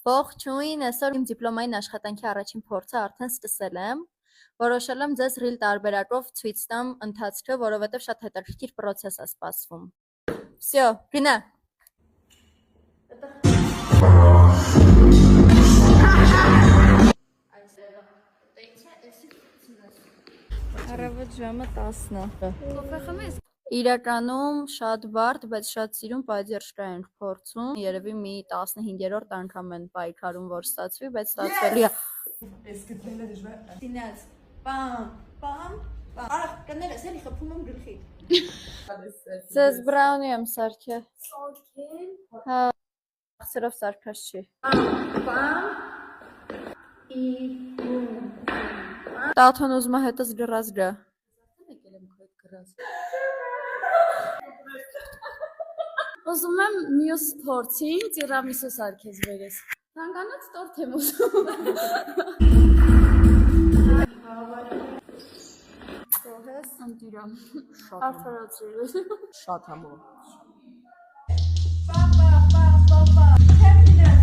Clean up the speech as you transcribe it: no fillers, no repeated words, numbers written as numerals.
Ողջույն, այսօր իմ դիպլոմային աշխատանքի առաջին փորձը արդեն սկսել եմ։ Որոշել եմ ձեզ ռիլ տարբերակով ցույց տամ ընթացքը, որովհետև շատ հետաքրքիր process է սպասվում։ Всё, գնա։ Առավոտ ժամը 10-ն է։ Կոֆե խմես։ Իրականում շատ բարդ, բայց շատ սիրուն պատերժկա ենք փորձում։ Երևի մի 15-րդ անգամ են պայքարում, որ ստացվի, բայց ստացվելի է։ Est-ce que tu l'as déjà? Tinaz. Pam, pam, pam. Արա, կներես, էլի խփում եմ գլխի։ Ձեզ բրաունի եմ սարքել։ Սարքել։ Հա, ախսերով սարքած չի։ Pam. Տաթոն ուզում է հետս գրած գա։ Ուզում եմ մյուս փորձին տիրամիսու սարքես վերես։ Ցանկանաց տորթ եմ ուզում։ Թողես Անտիրամ։ շատ Արտարացրել։ շատ համով։ Պապա, պապա, պապա։